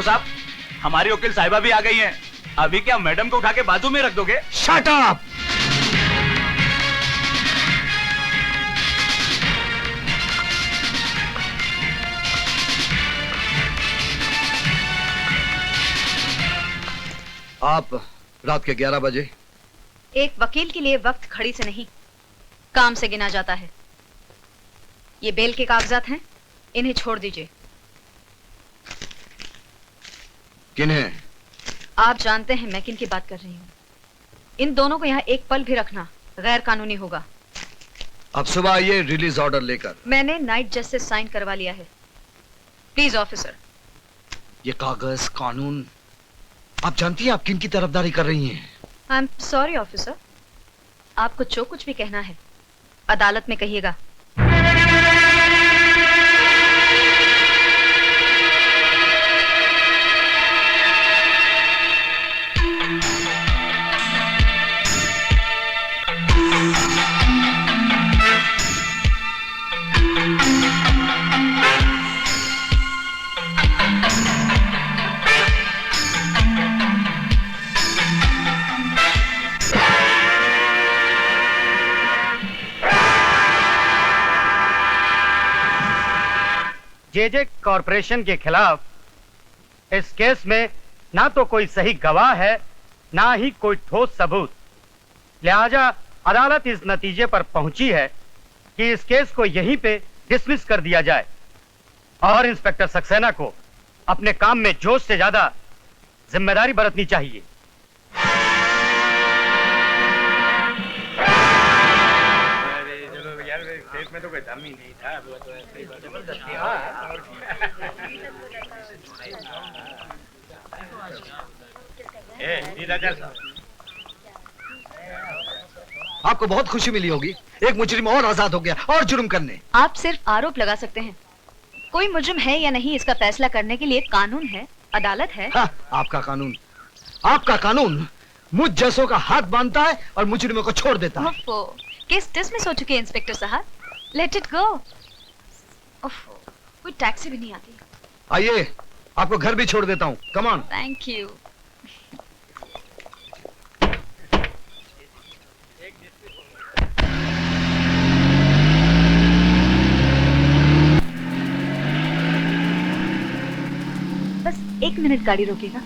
देखो साहब, हमारी वकील साहिबा भी आ गई हैं। अभी क्या मैडम को उठा के बाजू में रख दोगे? Shut up! आप रात के 11 बजे। एक वकील के लिए वक्त खड़ी से नहीं, काम से गिना जाता है। ये बेल के कागजात हैं, इन्हें छोड़ दीजिए। किन्हें? आप जानते हैं मैं किन की बात कर रही हूँ। इन दोनों को यहाँ एक पल भी रखना गैर कानूनी होगा। अब सुबह आइए रिलीज ऑर्डर लेकर। मैंने नाइट जज से साइन करवा लिया है। Please officer. ये कागज, कानून, आप जानती हैं आप किन की तरफदारी कर रही हैं? आई एम सॉरी ऑफिसर, आपको जो कुछ भी कहना है अदालत में कहिएगा। जेजे कॉरपोरेशन के खिलाफ इस केस में ना तो कोई सही गवाह है, ना ही कोई ठोस सबूत। लिहाजा अदालत इस नतीजे पर पहुंची है कि इस केस को यहीं पे डिसमिस कर दिया जाए और इंस्पेक्टर सक्सेना को अपने काम में जोश से ज्यादा जिम्मेदारी बरतनी चाहिए। में तो कोई दम ही नहीं था। आपको बहुत खुशी मिली होगी, एक मुजरिम और आजाद हो गया और जुर्म करने। आप सिर्फ आरोप लगा सकते हैं, कोई मुजरिम है या नहीं इसका फैसला करने के लिए कानून है, अदालत है। हाँ, आपका कानून मुझ जैसों का हाथ बांधता है और मुजरिमों को छोड़ देता है। केस डिसमिस हो चुके हैं इंस्पेक्टर साहब, लेट इट गो। कोई टैक्सी भी नहीं आती। आइए, आपको घर भी छोड़ देता हूँ। Come on. Thank you. बस 1 मिनट गाड़ी रोकेगा।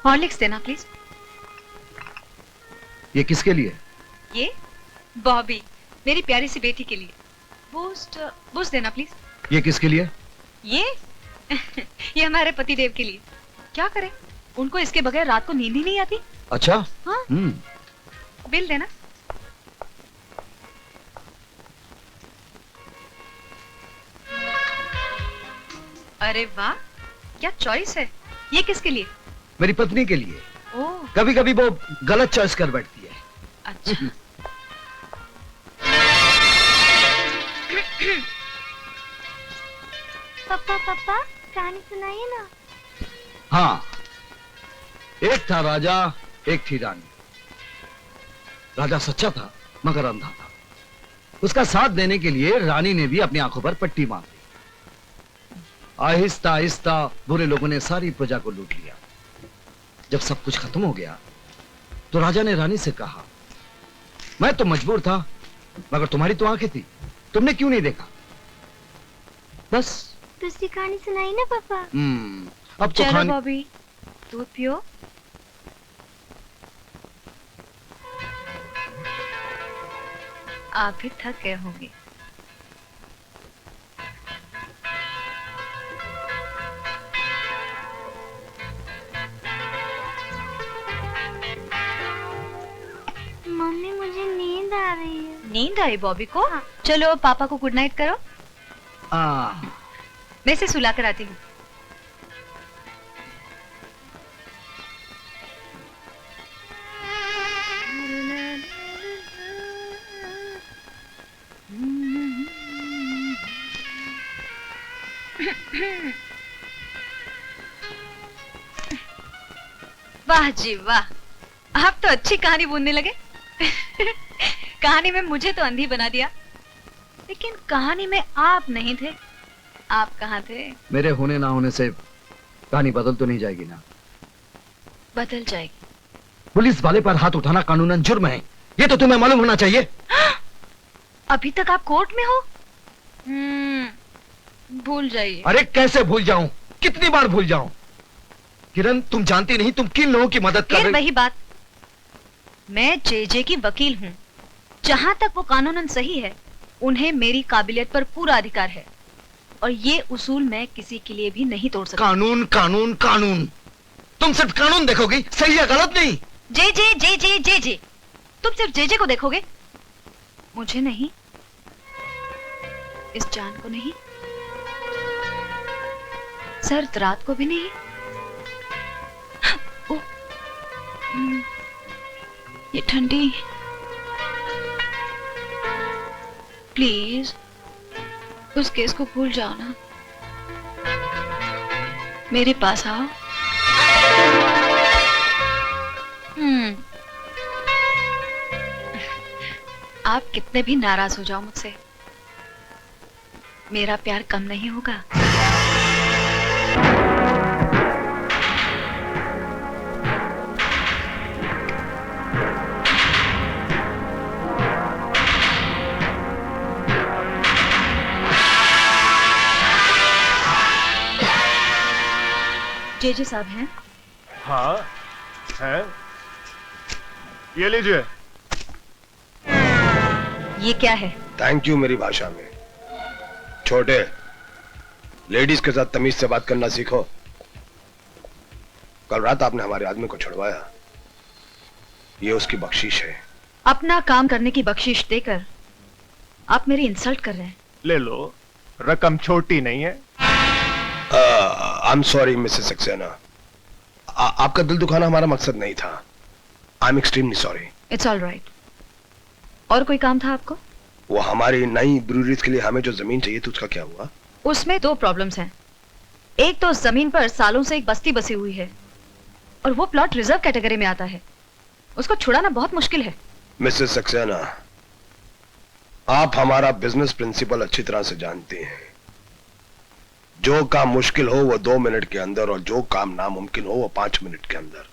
हॉर्लिक्स देना प्लीज। ये किसके लिए? ये बॉबी, मेरी प्यारी सी बेटी के लिए। बूस्ट देना प्लीज। ये किसके लिए? ये ये हमारे पतिदेव के लिए। क्या करें, उनको इसके बगैर रात को नींद ही नहीं आती। अच्छा। हाँ। बिल देना। अरे वाह, क्या चॉइस है। ये किसके लिए? मेरी पत्नी के लिए। ओह। कभी कभी वो गलत चॉइस कर बैठती है। अच्छा। पापा कहानी सुनाइए ना। हाँ, एक था राजा, एक थी रानी। राजा सच्चा था मगर अंधा था। उसका साथ देने के लिए रानी ने भी अपनी आंखों पर पट्टी बांध दी। आहिस्ता आहिस्ता बुरे लोगों ने सारी प्रजा को लूट लिया। जब सब कुछ खत्म हो गया तो राजा ने रानी से कहा, मैं तो मजबूर था मगर तुम्हारी तो आंखें थी, तुमने क्यों नहीं देखा? बस दूसरी कहानी सुनाई ना पापा। अब तो चलो बॉबी, दूध पियो। आप भी थक गए होंगे। मम्मी मुझे नींद आ रही है। नींद आई बॉबी को? हाँ। चलो पापा को गुड नाइट करो। मैं इसे सुला कर आती हूँ। वाह जी वाह, आप तो अच्छी कहानी बुनने लगे। कहानी में मुझे तो अंधी बना दिया, लेकिन कहानी में आप नहीं थे। आप कहाँ थे? मेरे होने ना होने से कहानी बदल तो नहीं जाएगी ना? बदल जाएगी। पुलिस वाले पर हाथ उठाना कानूनन जुर्म है, ये तो तुम्हें मालूम होना चाहिए। अभी तक आप कोर्ट में हो? भूल जाइए। अरे कैसे भूल जाऊं, कितनी बार भूल जाऊं? किरण, तुम जानती नहीं तुम किन लोगों की मदद कर फिर रही। वही बात, मैं जेजे की वकील हूँ। जहां तक वो कानूनन सही है, उन्हें मेरी काबिलियत पर पूरा अधिकार है, और ये उसूल मैं किसी के लिए भी नहीं तोड़ सकती। कानून कानून कानून, तुम सिर्फ कानून देखोगी, सही या गलत नहीं। जे जे जे जे जे जे, तुम सिर्फ जेजे को देखोगे, मुझे नहीं, इस जान को नहीं, सर्द रात को भी नहीं। ओ, ये ठंडी, प्लीज उस केस को भूल जाओ ना, मेरे पास आओ। आप कितने भी नाराज हो जाओ मुझसे, मेरा प्यार कम नहीं होगा। जेजे साहब हैं? हाँ है, ये लीजिए। ये क्या है? थैंक यू मेरी भाषा में। छोटे, लेडीज के साथ तमीज से बात करना सीखो। कल रात आपने हमारे आदमी को छुड़वाया, ये उसकी बख्शीश है। अपना काम करने की बख्शीश देकर आप मेरी इंसल्ट कर रहे हैं। ले लो, रकम छोटी नहीं है। I am sorry Mrs Saxena, आपका दिल दुखाना हमारा मकसद नहीं था। I am extremely sorry. It's all right. और कोई काम था आपको? वो हमारी नई ब्रूरीज के लिए हमें जो जमीन चाहिए थी, उसका क्या हुआ? उसमें दो प्रॉब्लम्स हैं। एक तो जमीन पर सालों से एक बस्ती बसी हुई है, और वो प्लॉट रिजर्व कैटेगरी में आता है। उसको छुड़ाना बहुत मुश्किल है। मिसेस सक्सेना, आप हमारा बिजनेस प्रिंसिपल अच्छी तरह से जानती हैं। जो काम मुश्किल हो वो 2 मिनट के अंदर, और जो काम नामुमकिन हो वो 5 मिनट के अंदर।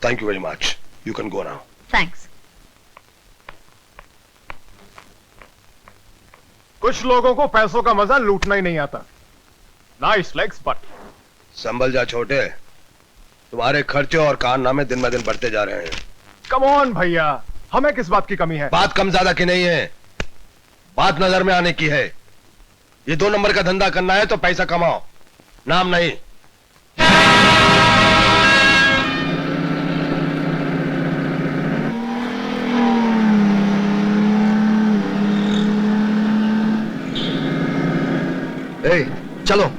Thank you very much, you can go now. Thanks. कुछ लोगों को पैसों का मजा लूटना ही नहीं आता। Nice legs but. संभल जा छोटे, तुम्हारे खर्चे और कारनामे दिन ब दिन बढ़ते जा रहे हैं। कम ऑन भैया, हमें किस बात की कमी है? बात कम ज्यादा की नहीं है, बात नजर में आने की है। ये 2 नंबर का धंधा करना है तो पैसा कमाओ, नाम नहीं। ए, चलो।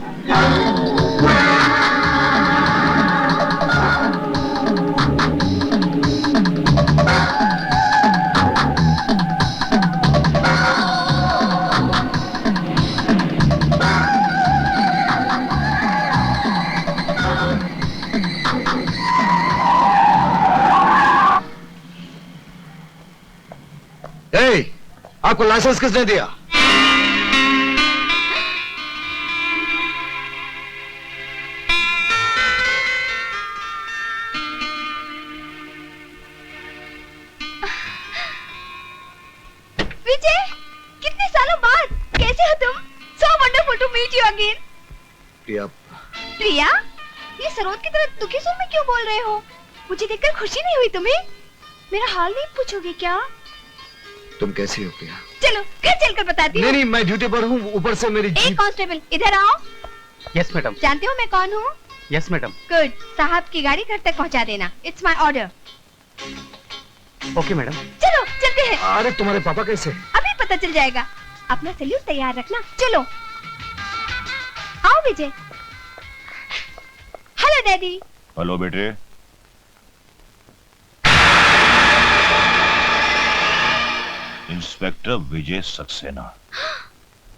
आपको लाइसेंस किसने दिया? विजय, कितने सालों बाद कैसे हो तुम? So wonderful to meet you again. प्रिया, प्रिया, ये सरोद की तरह दुखी सुर में क्यों बोल रहे हो? मुझे देखकर खुशी नहीं हुई तुम्हें? मेरा हाल नहीं पूछोगे क्या? तुम कैसी हो प्रिया? चलो घर चलकर बताती हूँ। नहीं, मैं ड्यूटी पर हूँ, ऊपर से मेरी एक जीप। कांस्टेबल इधर आओ। Yes madam. जानते हो मैं कौन हूँ? Yes madam. गुड, साहब की गाड़ी घर तक पहुँचा देना। It's my order. Okay madam. चलो चलते हैं। अरे तुम्हारे पापा कैसे? अभी पता चल जाएगा। अपना सैल्यूट तैयार रखना। चलो आओ विजय। Hello daddy. हेलो बेटे। Inspector Vijay Saxena.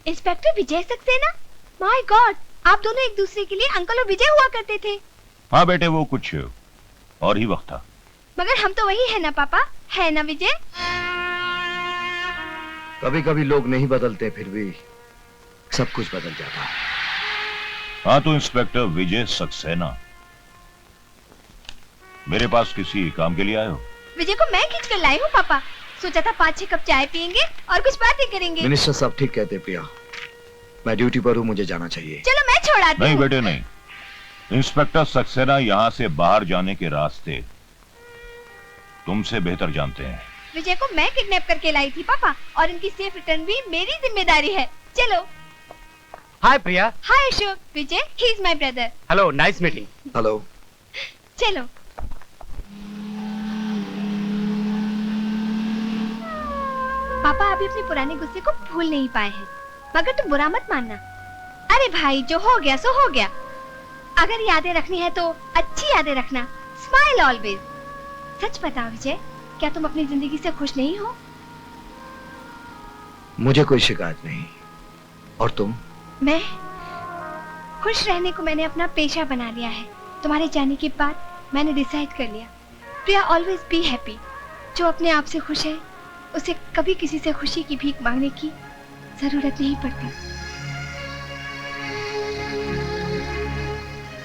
Inspector Vijay Saxena? My god, आप दोनों एक दूसरे के लिए अंकल और विजय हुआ करते थे। हाँ बेटे, वो कुछ और ही वक्त था। मगर हम तो वही है ना पापा, है ना विजय? कभी कभी लोग नहीं बदलते, फिर भी सब कुछ बदल जाता है। हाँ तो इंस्पेक्टर विजय सक्सेना, मेरे पास किसी काम के लिए आए हो? विजय को मैं खींच कर लाई हूँ पापा। सोचा था 5-6 कप चाय पियेंगे और कुछ बातें करेंगे। मिनिस्टर साहब ठीक कहते प्रिया, मैं ड्यूटी पर हूँ, मुझे जाना चाहिए। चलो मैं छोड़ाती हूँ। नहीं बेटे नहीं, इंस्पेक्टर सक्सेना यहाँ से बाहर जाने के रास्ते तुमसे बेहतर जानते हैं। विजय को मैं किडनैप करके लाई थी पापा, और इनकी सेफ रिटर्न भी मेरी जिम्मेदारी है। चलो। Hi Priya. Hi Ashok. Vijay, he is my brother. Hello, nice meeting. Hello. चलो। पापा अभी अपने पुराने गुस्से को भूल नहीं पाए हैं, मगर तुम बुरा मत मानना। अरे भाई, जो हो गया सो हो गया। अगर यादें रखनी है तो अच्छी यादें रखना। Smile always. सच बताओ विजय, क्या तुम अपनी जिंदगी से खुश नहीं हो? मुझे कोई शिकायत नहीं। और तुम? मैं खुश रहने को मैंने अपना पेशा बना लिया है। तुम्हारे जाने के बाद मैंने डिसाइड कर लिया, प्रिया ऑलवेज बी हैप्पी। जो अपने आप से खुश है उसे कभी किसी से खुशी की भीख मांगने की जरूरत नहीं पड़ती।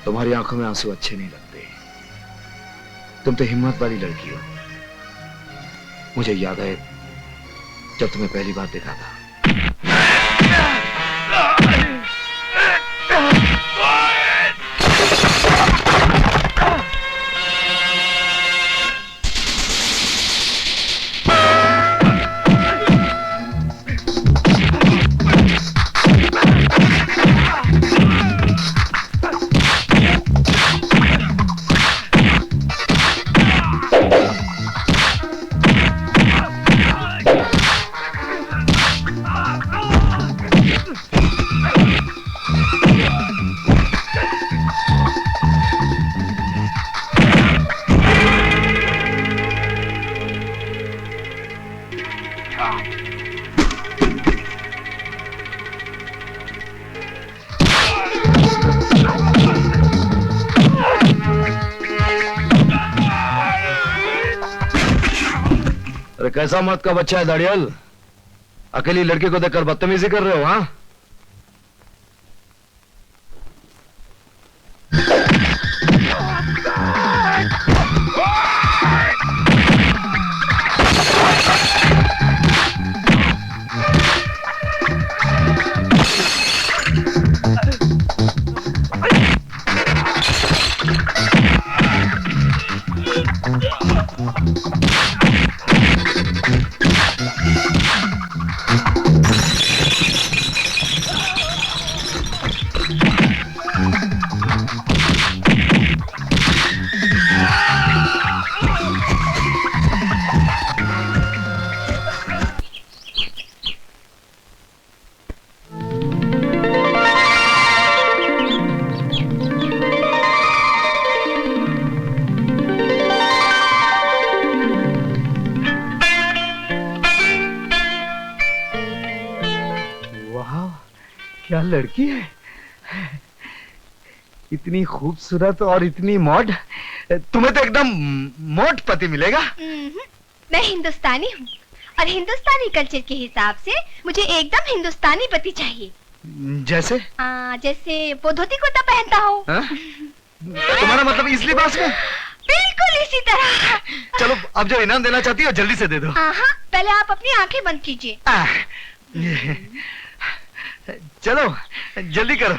तुम्हारी आंखों में आंसू अच्छे नहीं लगते। तुम तो हिम्मत वाली लड़की हो। मुझे याद है जब तुम्हें पहली बार देखा था। अरे कैसा मर्द का बच्चा है दाड़ियल, अकेली लड़की को देखकर बदतमीजी कर रहे हो? हाँ, क्या लड़की है, इतनी खूबसूरत और इतनी मॉड। तुम्हें तो एकदम मॉड पति मिलेगा। मैं हिंदुस्तानी हूँ और हिंदुस्तानी कल्चर के हिसाब से मुझे एकदम हिंदुस्तानी पति चाहिए। जैसे? जैसे वो धोती कुर्ता पहनता हो। तुम्हारा मतलब इस लिबास में? बिल्कुल इसी तरह। चलो अब जो इनाम देना चाहती हो जल्दी से दे दो। पहले आप अपनी आंखें बंद कीजिए। चलो जल्दी करो।